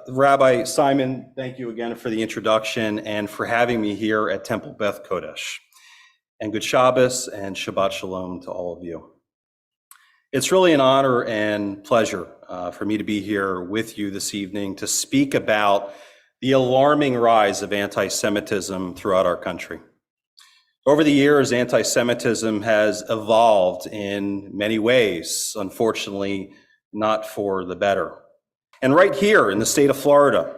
Rabbi Simon, thank you again for the introduction and for having me here at Temple Beth Kodesh. And good Shabbos and Shabbat Shalom to all of you. It's really an honor and pleasure for me to be here with you this evening to speak about the alarming rise of anti-Semitism throughout our country. Over the years, anti-Semitism has evolved in many ways, unfortunately, not for the better. And right here in the state of Florida,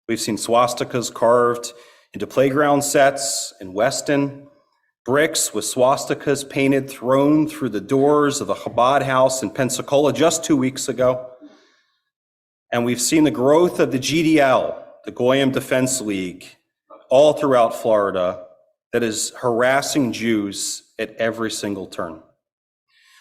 we've seen swastikas carved into playground sets in Weston, bricks with swastikas painted thrown through the doors of the Chabad house in Pensacola just 2 weeks ago. And we've seen the growth of the GDL, the Goyim Defense League, all throughout Florida that is harassing Jews at every single turn.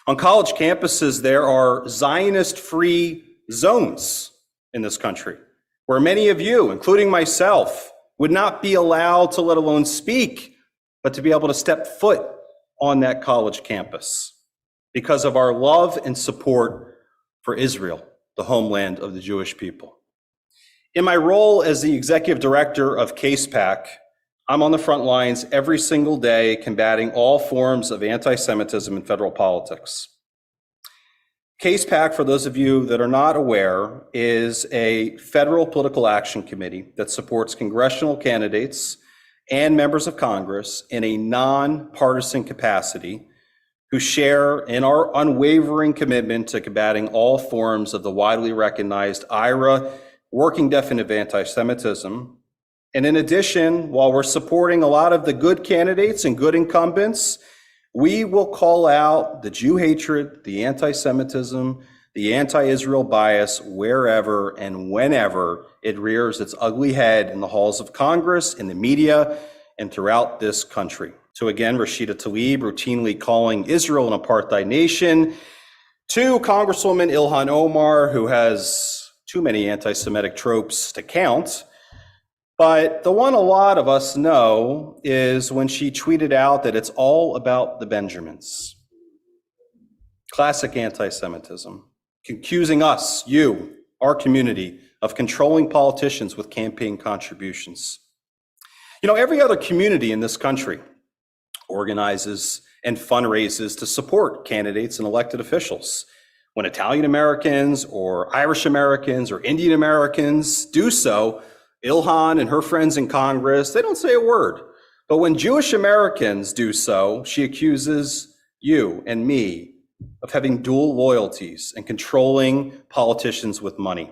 On college campuses, there are Zionist-free zones in this country where many of you, including myself, would not be allowed to let alone speak, but to be able to step foot on that college campus because of our love and support for Israel, the homeland of the Jewish people. In my role as the executive director of CASEPAC, I'm on the front lines every single day combating all forms of anti-Semitism in federal politics. CASEPAC, for those of you that are not aware, is a federal political action committee that supports congressional candidates and members of Congress in a nonpartisan capacity who share in our unwavering commitment to combating all forms of the widely recognized IRA working definition of anti-Semitism. And in addition, while we're supporting a lot of the good candidates and good incumbents, we will call out the Jew hatred, the anti-Semitism, the anti-Israel bias wherever and whenever it rears its ugly head in the halls of Congress, in the media, and throughout this country. So again, Rashida Tlaib routinely calling Israel an apartheid nation, to Congresswoman Ilhan Omar, who has too many anti-Semitic tropes to count. But the one a lot of us know is when she tweeted out that it's all about the Benjamins. Classic anti-Semitism, accusing us, you, our community, of controlling politicians with campaign contributions. You know, every other community in this country organizes and fundraises to support candidates and elected officials. When Italian Americans or Irish Americans or Indian Americans do so, Ilhan and her friends in Congress, they don't say a word. But when Jewish Americans do so, she accuses you and me of having dual loyalties and controlling politicians with money.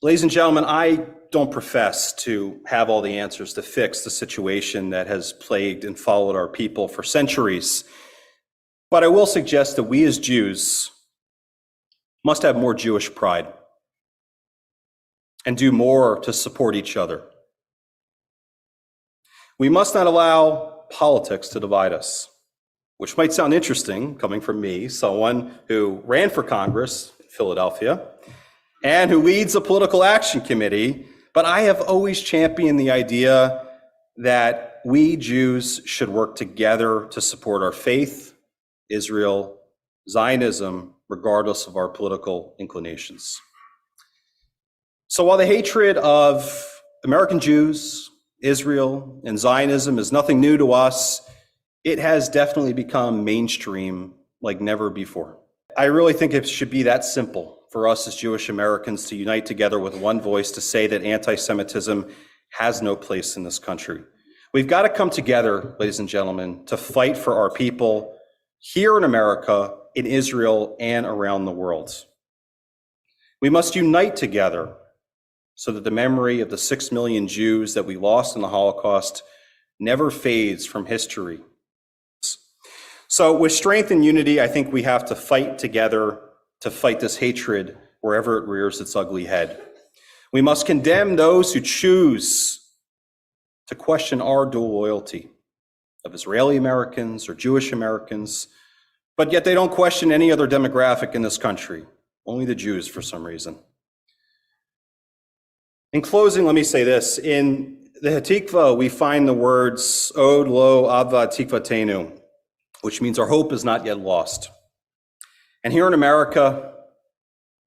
Ladies and gentlemen, I don't profess to have all the answers to fix the situation that has plagued and followed our people for centuries. But I will suggest that we as Jews must have more Jewish pride and do more to support each other. We must not allow politics to divide us, which might sound interesting coming from me, someone who ran for Congress in Philadelphia and who leads a political action committee, but I have always championed the idea that we Jews should work together to support our faith, Israel, Zionism, regardless of our political inclinations. So while the hatred of American Jews, Israel, and Zionism is nothing new to us, it has definitely become mainstream like never before. I really think it should be that simple for us as Jewish Americans to unite together with one voice to say that anti-Semitism has no place in this country. We've got to come together, ladies and gentlemen, to fight for our people here in America, in Israel, and around the world. We must unite together so that the memory of the 6 million Jews that we lost in the Holocaust never fades from history. So with strength and unity, I think we have to fight together to fight this hatred wherever it rears its ugly head. We must condemn those who choose to question our dual loyalty of Israeli Americans or Jewish Americans, but yet they don't question any other demographic in this country, only the Jews for some reason. In closing, let me say this. In the Hatikva, we find the words, Od lo avva tikvatenu, which means our hope is not yet lost. And here in America,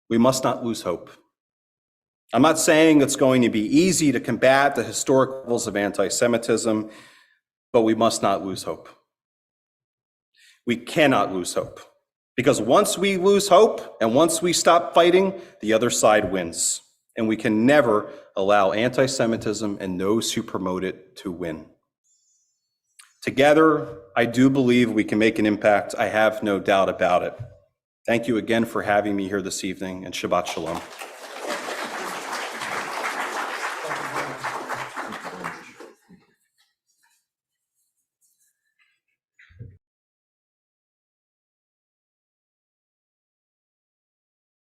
we must not lose hope. I'm not saying it's going to be easy to combat the historic levels of anti-Semitism, but we must not lose hope. We cannot lose hope, because once we lose hope and once we stop fighting, the other side wins. And we can never allow anti-Semitism and those who promote it to win. Together, I do believe we can make an impact. I have no doubt about it. Thank you again for having me here this evening, and Shabbat Shalom.